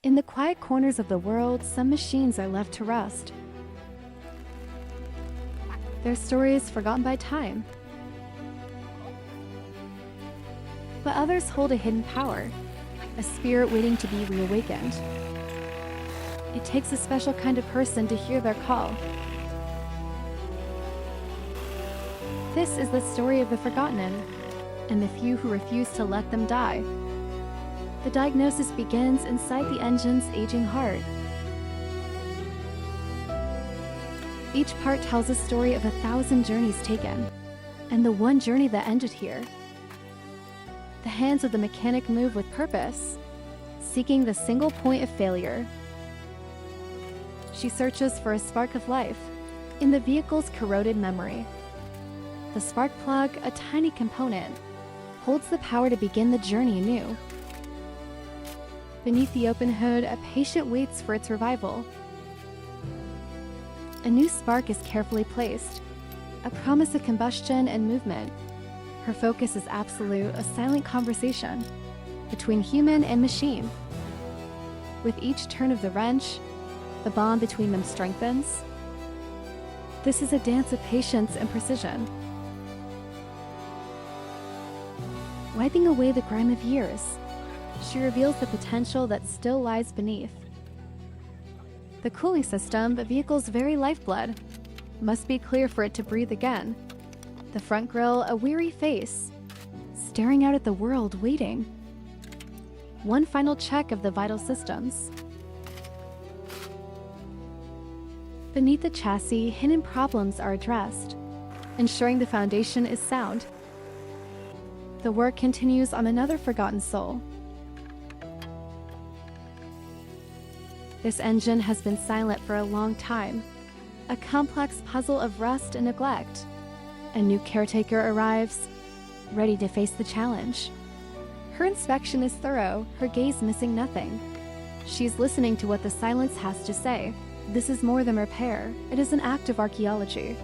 In the quiet corners of the world, some machines are left to rust. Their stories forgotten by time. But others hold a hidden power, a spirit waiting to be reawakened. It takes a special kind of person to hear their call. This is the story of the forgotten and the few who refuse to let them die. The diagnosis begins inside the engine's aging heart. Each part tells a story of 1,000 journeys taken, and the one journey that ended here. The hands of the mechanic move with purpose, seeking the single point of failure. She searches for a spark of life in the vehicle's corroded memory. The spark plug, a tiny component, holds the power to begin the journey anew. Beneath the open hood, a patient waits for its revival. A new spark is carefully placed, a promise of combustion and movement. Her focus is absolute, a silent conversation between human and machine. With each turn of the wrench, the bond between them strengthens. This is a dance of patience and precision. Wiping away the grime of years, she reveals the potential that still lies beneath. The cooling system, the vehicle's very lifeblood, must be clear for it to breathe again. The front grille, a weary face, staring out at the world, waiting. One final check of the vital systems. Beneath the chassis, hidden problems are addressed, ensuring the foundation is sound. The work continues on another forgotten soul. This engine has been silent for a long time, a complex puzzle of rust and neglect. A new caretaker arrives, ready to face the challenge. Her inspection is thorough, her gaze missing nothing. She's listening to what the silence has to say. This is more than repair, it is an act of archaeology,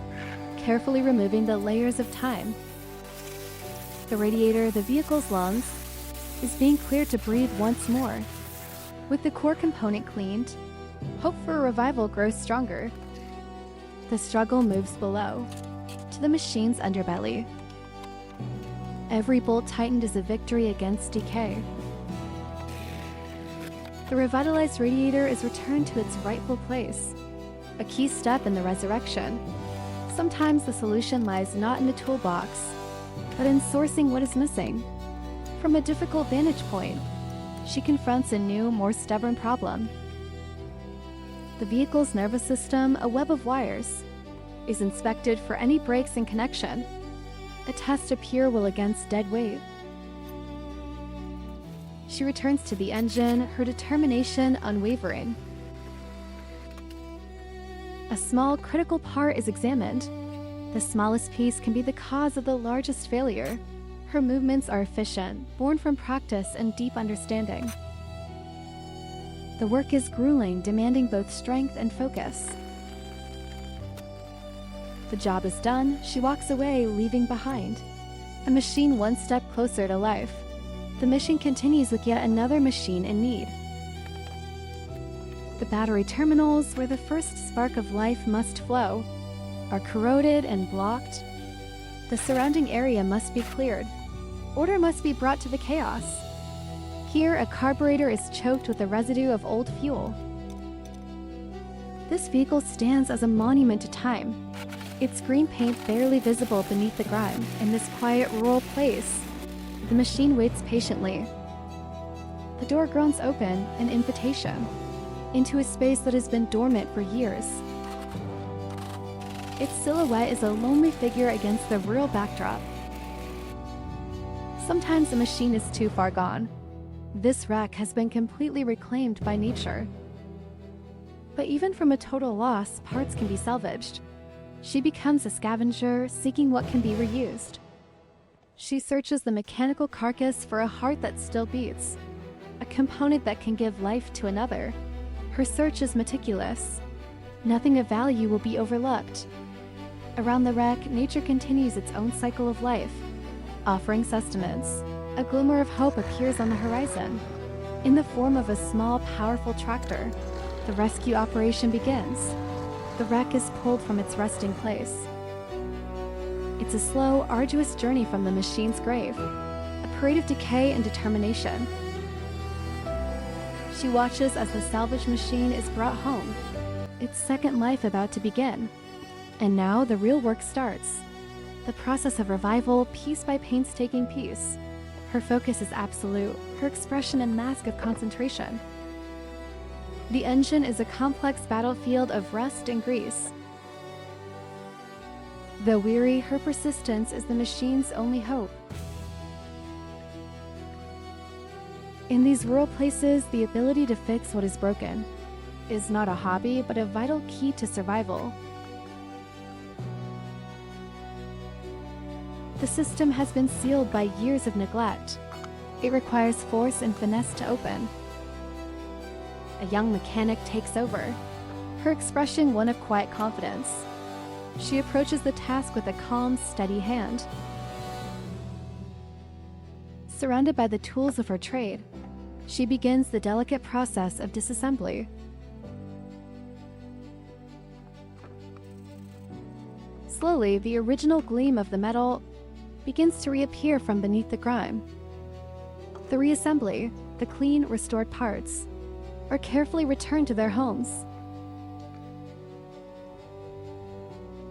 carefully removing the layers of time. The radiator, the vehicle's lungs, is being cleared to breathe once more. With the core component cleaned, hope for a revival grows stronger. The struggle moves below, to the machine's underbelly. Every bolt tightened is a victory against decay. The revitalized radiator is returned to its rightful place, a key step in the resurrection. Sometimes the solution lies not in the toolbox, but in sourcing what is missing. From a difficult vantage point, she confronts a new, more stubborn problem. The vehicle's nervous system, a web of wires, is inspected for any breaks in connection, a test of pure will against dead weight. She returns to the engine, her determination unwavering. A small, critical part is examined. The smallest piece can be the cause of the largest failure. Her movements are efficient, born from practice and deep understanding. The work is grueling, demanding both strength and focus. The job is done, she walks away, leaving behind a machine one step closer to life. The mission continues with yet another machine in need. The battery terminals, where the first spark of life must flow, are corroded and blocked. The surrounding area must be cleared. Order must be brought to the chaos. Here, a carburetor is choked with a residue of old fuel. This vehicle stands as a monument to time, its green paint barely visible beneath the grime. In this quiet, rural place, the machine waits patiently. The door groans open, an invitation into a space that has been dormant for years. Its silhouette is a lonely figure against the rural backdrop. Sometimes the machine is too far gone. This wreck has been completely reclaimed by nature. But even from a total loss, parts can be salvaged. She becomes a scavenger, seeking what can be reused. She searches the mechanical carcass for a heart that still beats, a component that can give life to another. Her search is meticulous. Nothing of value will be overlooked. Around the wreck, nature continues its own cycle of life, offering sustenance. A glimmer of hope appears on the horizon. In the form of a small, powerful tractor, the rescue operation begins. The wreck is pulled from its resting place. It's a slow, arduous journey from the machine's grave, a parade of decay and determination. She watches as the salvage machine is brought home, its second life about to begin. And now the real work starts. The process of revival, piece by painstaking piece. Her focus is absolute, her expression a mask of concentration. The engine is a complex battlefield of rust and grease. Though weary, her persistence is the machine's only hope. In these rural places, the ability to fix what is broken is not a hobby, but a vital key to survival. The system has been sealed by years of neglect. It requires force and finesse to open. A young mechanic takes over, her expression one of quiet confidence. She approaches the task with a calm, steady hand. Surrounded by the tools of her trade, she begins the delicate process of disassembly. Slowly, the original gleam of the metal begins to reappear from beneath the grime. The reassembly, the clean, restored parts, are carefully returned to their homes.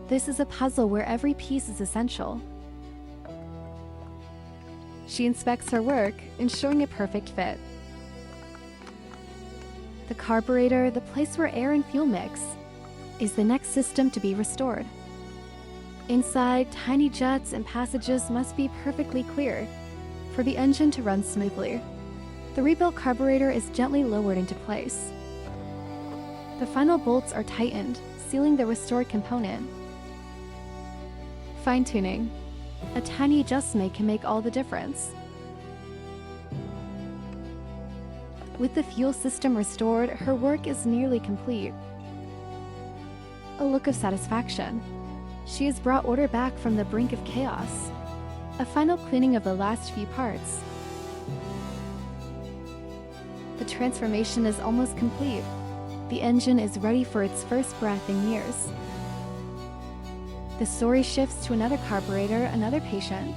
This is a puzzle where every piece is essential. She inspects her work, ensuring a perfect fit. The carburetor, the place where air and fuel mix, is the next system to be restored. Inside, tiny jets and passages must be perfectly clear for the engine to run smoothly. The rebuilt carburetor is gently lowered into place. The final bolts are tightened, sealing the restored component. Fine-tuning. A tiny adjustment can make all the difference. With the fuel system restored, her work is nearly complete. A look of satisfaction. She has brought order back from the brink of chaos. A final cleaning of the last few parts. The transformation is almost complete. The engine is ready for its first breath in years. The story shifts to another carburetor, another patient,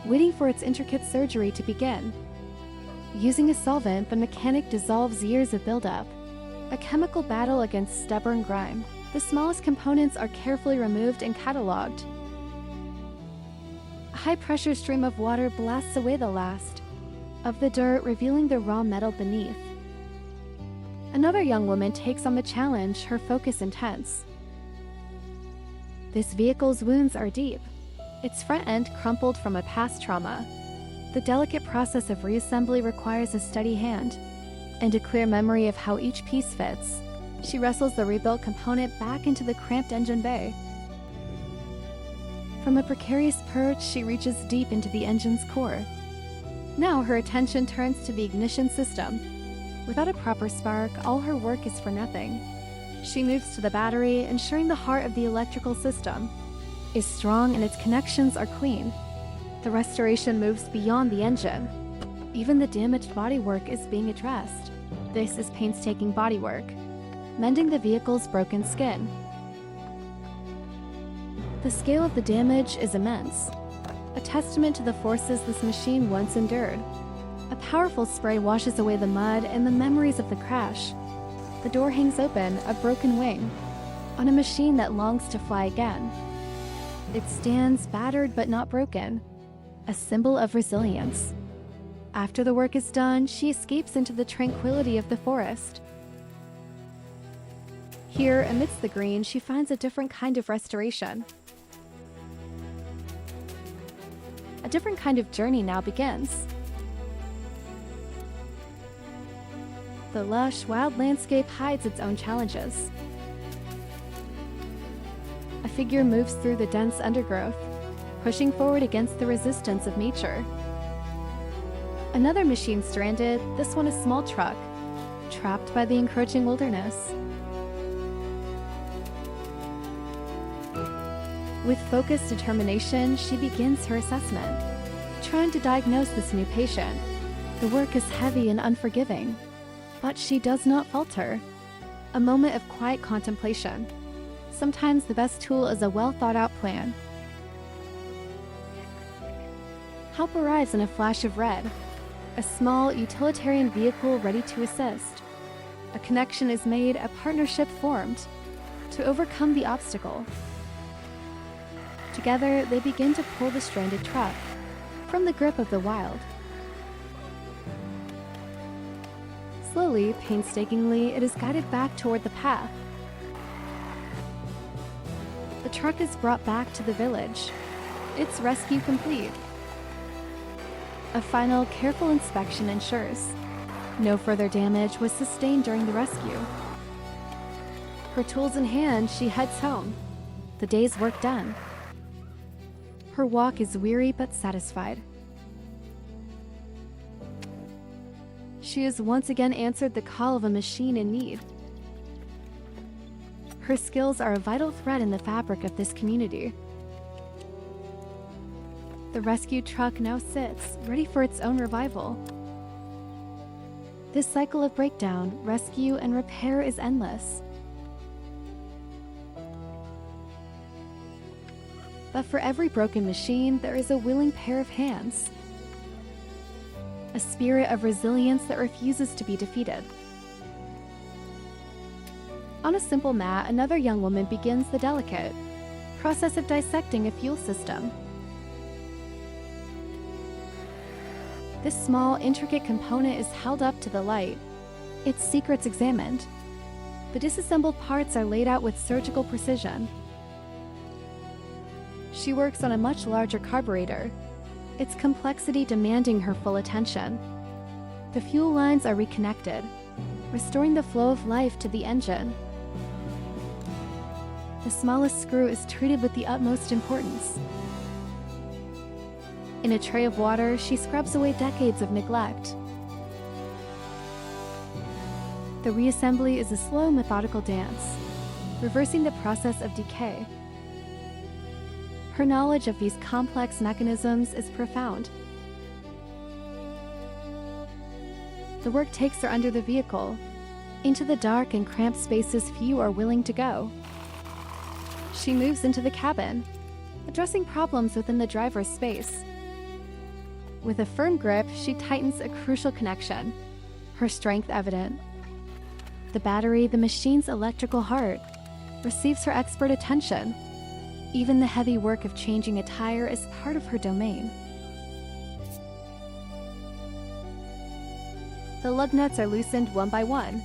waiting for its intricate surgery to begin. Using a solvent, the mechanic dissolves years of buildup. A chemical battle against stubborn grime. The smallest components are carefully removed and cataloged. A high-pressure stream of water blasts away the last of the dirt, revealing the raw metal beneath. Another young woman takes on the challenge, her focus intense. This vehicle's wounds are deep, its front end crumpled from a past trauma. The delicate process of reassembly requires a steady hand and a clear memory of how each piece fits. She wrestles the rebuilt component back into the cramped engine bay. From a precarious perch, she reaches deep into the engine's core. Now her attention turns to the ignition system. Without a proper spark, all her work is for nothing. She moves to the battery, ensuring the heart of the electrical system is strong and its connections are clean. The restoration moves beyond the engine. Even the damaged bodywork is being addressed. This is painstaking bodywork, mending the vehicle's broken skin. The scale of the damage is immense, a testament to the forces this machine once endured. A powerful spray washes away the mud and the memories of the crash. The door hangs open, a broken wing, on a machine that longs to fly again. It stands battered but not broken, a symbol of resilience. After the work is done, she escapes into the tranquility of the forest. Here, amidst the green, she finds a different kind of restoration. A different kind of journey now begins. The lush, wild landscape hides its own challenges. A figure moves through the dense undergrowth, pushing forward against the resistance of nature. Another machine stranded, this one a small truck, trapped by the encroaching wilderness. With focused determination, she begins her assessment, trying to diagnose this new patient. The work is heavy and unforgiving, but she does not falter. A moment of quiet contemplation. Sometimes the best tool is a well-thought-out plan. Help arrives in a flash of red. A small, utilitarian vehicle ready to assist. A connection is made, a partnership formed to overcome the obstacle. Together, they begin to pull the stranded truck from the grip of the wild. Slowly, painstakingly, it is guided back toward the path. The truck is brought back to the village, its rescue complete. A final, careful inspection ensures no further damage was sustained during the rescue. Her tools in hand, she heads home, the day's work done. Her walk is weary but satisfied. She has once again answered the call of a machine in need. Her skills are a vital thread in the fabric of this community. The rescue truck now sits, ready for its own revival. This cycle of breakdown, rescue, and repair is endless. But for every broken machine, there is a willing pair of hands. A spirit of resilience that refuses to be defeated. On a simple mat, another young woman begins the delicate process of dissecting a fuel system. This small, intricate component is held up to the light, its secrets examined. The disassembled parts are laid out with surgical precision. She works on a much larger carburetor, its complexity demanding her full attention. The fuel lines are reconnected, restoring the flow of life to the engine. The smallest screw is treated with the utmost importance. In a tray of water, she scrubs away decades of neglect. The reassembly is a slow, methodical dance, reversing the process of decay. Her knowledge of these complex mechanisms is profound. The work takes her under the vehicle, into the dark and cramped spaces few are willing to go. She moves into the cabin, addressing problems within the driver's space. With a firm grip, she tightens a crucial connection, her strength evident. The battery, the machine's electrical heart, receives her expert attention. Even the heavy work of changing a tire is part of her domain. The lug nuts are loosened one by one.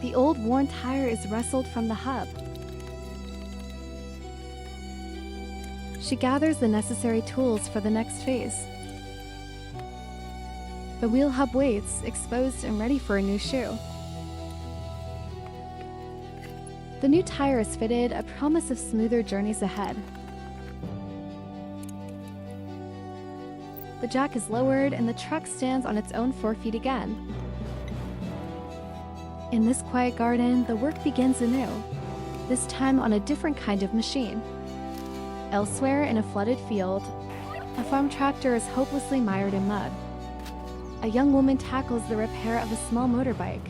The old worn tire is wrestled from the hub. She gathers the necessary tools for the next phase. The wheel hub waits, exposed and ready for a new shoe. The new tire is fitted, a promise of smoother journeys ahead. The jack is lowered and the truck stands on its own 4 feet again. In this quiet garden, the work begins anew, this time on a different kind of machine. Elsewhere, in a flooded field, a farm tractor is hopelessly mired in mud. A young woman tackles the repair of a small motorbike,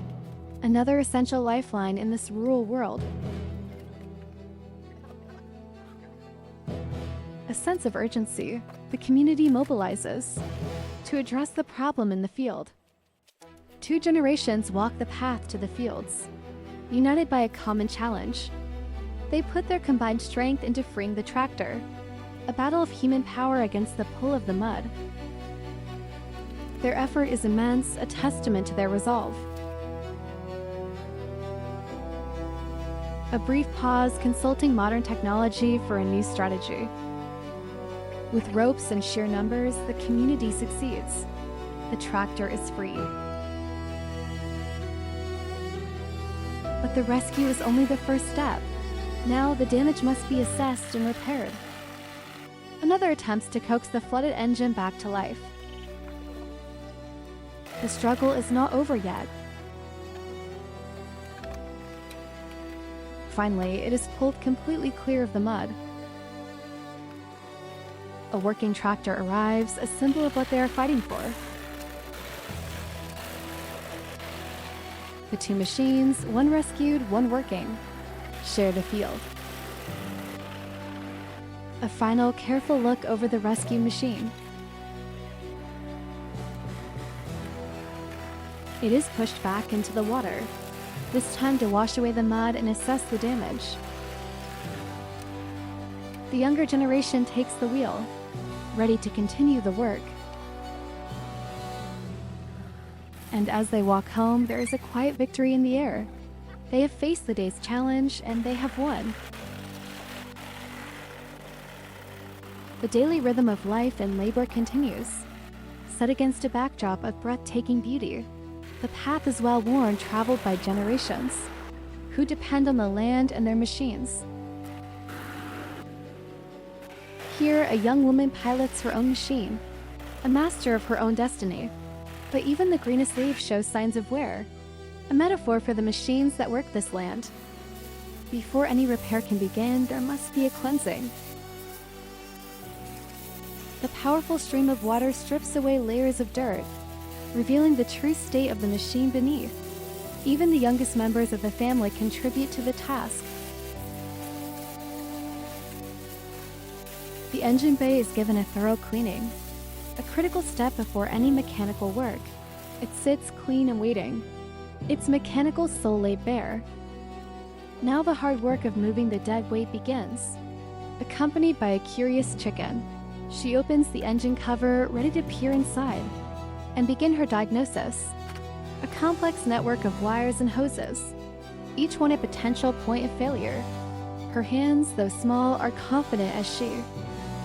another essential lifeline in this rural world. A sense of urgency, the community mobilizes to address the problem in the field. 2 generations walk the path to the fields, united by a common challenge. They put their combined strength into freeing the tractor, a battle of human power against the pull of the mud. Their effort is immense, a testament to their resolve. A brief pause, consulting modern technology for a new strategy. With ropes and sheer numbers, the community succeeds. The tractor is free. But the rescue is only the first step. Now the damage must be assessed and repaired. Another attempts to coax the flooded engine back to life. The struggle is not over yet. Finally, it is pulled completely clear of the mud. A working tractor arrives, a symbol of what they are fighting for. The two machines, one rescued, one working, share the field. A final careful look over the rescue machine. It is pushed back into the water, this time to wash away the mud and assess the damage. The younger generation takes the wheel, ready to continue the work. And as they walk home, there is a quiet victory in the air. They have faced the day's challenge, and they have won. The daily rhythm of life and labor continues, set against a backdrop of breathtaking beauty. The path is well-worn, traveled by generations, who depend on the land and their machines. Here, a young woman pilots her own machine, a master of her own destiny. But even the greenest leaf shows signs of wear, a metaphor for the machines that work this land. Before any repair can begin, there must be a cleansing. The powerful stream of water strips away layers of dirt, revealing the true state of the machine beneath. Even the youngest members of the family contribute to the task. The engine bay is given a thorough cleaning, a critical step before any mechanical work. It sits clean and waiting, its mechanical soul laid bare. Now the hard work of moving the dead weight begins. Accompanied by a curious chicken, she opens the engine cover, ready to peer inside and begin her diagnosis. A complex network of wires and hoses, each one a potential point of failure. Her hands, though small, are confident as she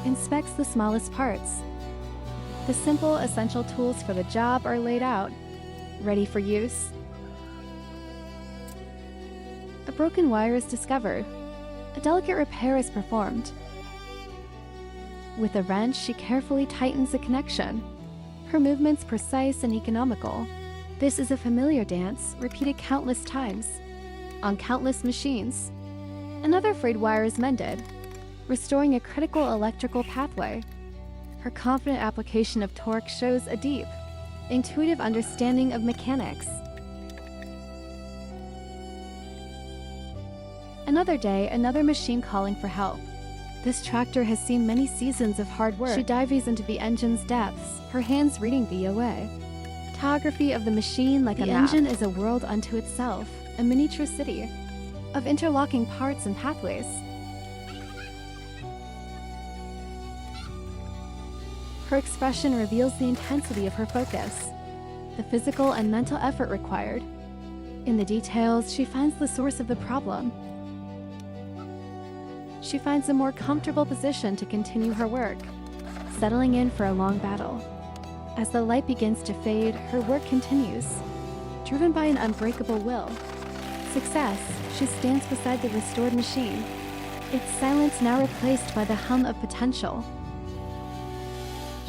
inspects the smallest parts. The simple, essential tools for the job are laid out, ready for use. A broken wire is discovered. A delicate repair is performed. With a wrench, she carefully tightens the connection, her movements precise and economical. This is a familiar dance, repeated countless times, on countless machines. Another frayed wire is mended, restoring a critical electrical pathway. Her confident application of torque shows a deep, intuitive understanding of mechanics. Another day, another machine calling for help. This tractor has seen many seasons of hard work. She dives into the engine's depths, her hands reading the OA. Topography of the machine like a map. The engine is a world unto itself, a miniature city of interlocking parts and pathways. Her expression reveals the intensity of her focus, the physical and mental effort required. In the details, she finds the source of the problem. She finds a more comfortable position to continue her work, settling in for a long battle. As the light begins to fade, her work continues, driven by an unbreakable will. Success, she stands beside the restored machine, its silence now replaced by the hum of potential.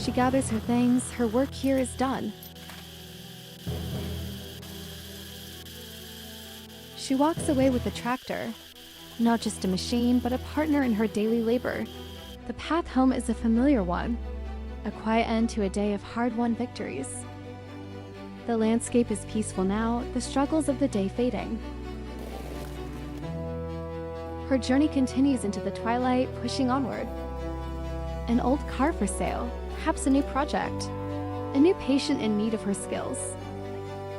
She gathers her things, her work here is done. She walks away with the tractor, not just a machine, but a partner in her daily labor. The path home is a familiar one, a quiet end to a day of hard-won victories. The landscape is peaceful now, the struggles of the day fading. Her journey continues into the twilight, pushing onward. An old car for sale, perhaps a new project, a new patient in need of her skills.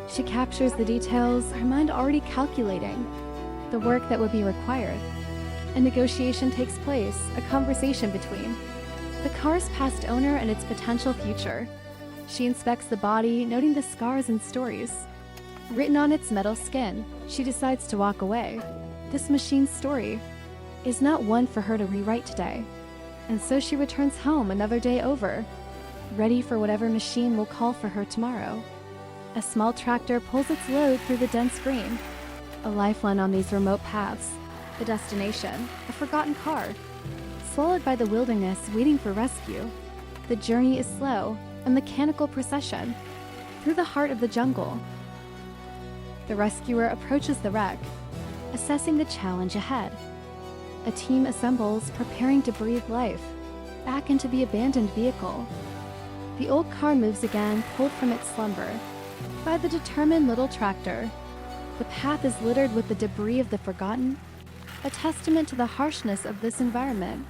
She captures the details, her mind already calculating the work that would be required. A negotiation takes place, a conversation between the car's past owner and its potential future. She inspects the body, noting the scars and stories written on its metal skin. She decides to walk away. This machine's story is not one for her to rewrite today. And so she returns home another day over, ready for whatever machine will call for her tomorrow. A small tractor pulls its load through the dense green, a lifeline on these remote paths. The destination, a forgotten car, swallowed by the wilderness waiting for rescue. The journey is slow, a mechanical procession, through the heart of the jungle. The rescuer approaches the wreck, assessing the challenge ahead. A team assembles, preparing to breathe life back into the abandoned vehicle. The old car moves again, pulled from its slumber by the determined little tractor. The path is littered with the debris of the forgotten, a testament to the harshness of this environment.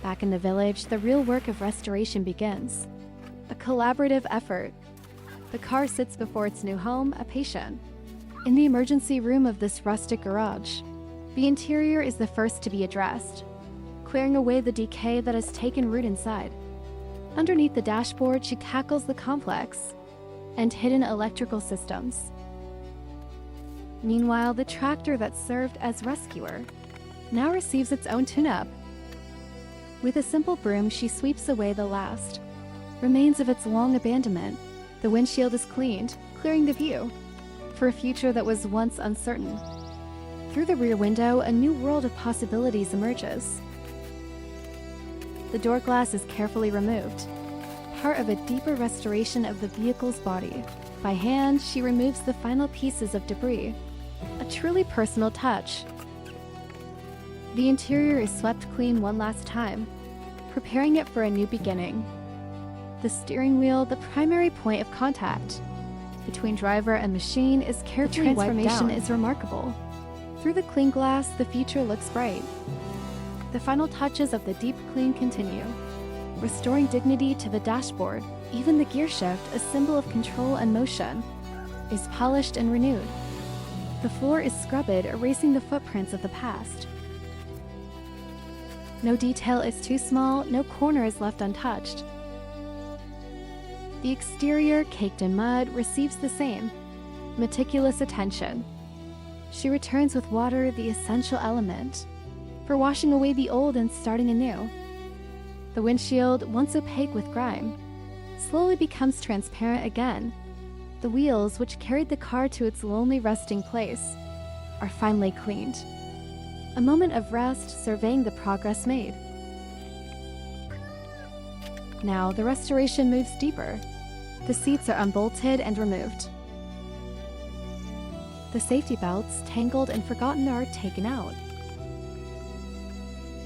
Back in the village, the real work of restoration begins. A collaborative effort. The car sits before its new home, a patient, in the emergency room of this rustic garage. The interior is the first to be addressed, clearing away the decay that has taken root inside. Underneath the dashboard, she tackles the complex and hidden electrical systems. Meanwhile, the tractor that served as rescuer now receives its own tune-up. With a simple broom, she sweeps away the last remains of its long abandonment. The windshield is cleaned, clearing the view for a future that was once uncertain. Through the rear window, a new world of possibilities emerges. The door glass is carefully removed, part of a deeper restoration of the vehicle's body. By hand, she removes the final pieces of debris, a truly personal touch. The interior is swept clean one last time, preparing it for a new beginning. The steering wheel, the primary point of contact between driver and machine, is carefully wiped down. The transformation is remarkable. Through the clean glass, the future looks bright. The final touches of the deep clean continue, restoring dignity to the dashboard. Even the gear shift, a symbol of control and motion, is polished and renewed. The floor is scrubbed, erasing the footprints of the past. No detail is too small, no corner is left untouched. The exterior, caked in mud, receives the same meticulous attention. She returns with water, the essential element for washing away the old and starting anew. The windshield, once opaque with grime, slowly becomes transparent again. The wheels, which carried the car to its lonely resting place, are finally cleaned. A moment of rest, surveying the progress made. Now, the restoration moves deeper. The seats are unbolted and removed. The safety belts, tangled and forgotten, are taken out.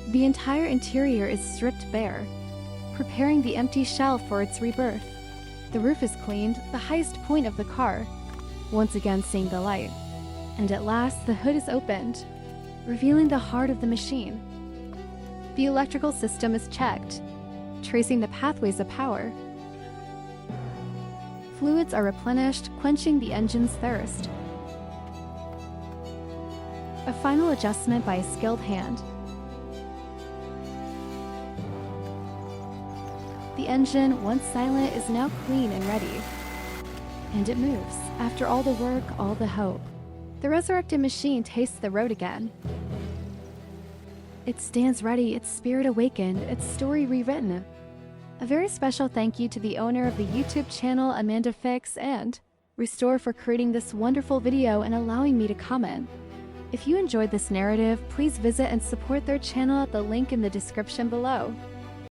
The entire interior is stripped bare, preparing the empty shell for its rebirth. The roof is cleaned, the highest point of the car, once again seeing the light. And at last, the hood is opened, revealing the heart of the machine. The electrical system is checked, tracing the pathways of power. Fluids are replenished, quenching the engine's thirst. A final adjustment by a skilled hand. The engine, once silent, is now clean and ready. And it moves. After all the work, all the hope, the resurrected machine tastes the road again. It stands ready, its spirit awakened, its story rewritten. A very special thank you to the owner of the YouTube channel, Amanda Fix, and Restore for creating this wonderful video and allowing me to comment. If you enjoyed this narrative, please visit and support their channel at the link in the description below.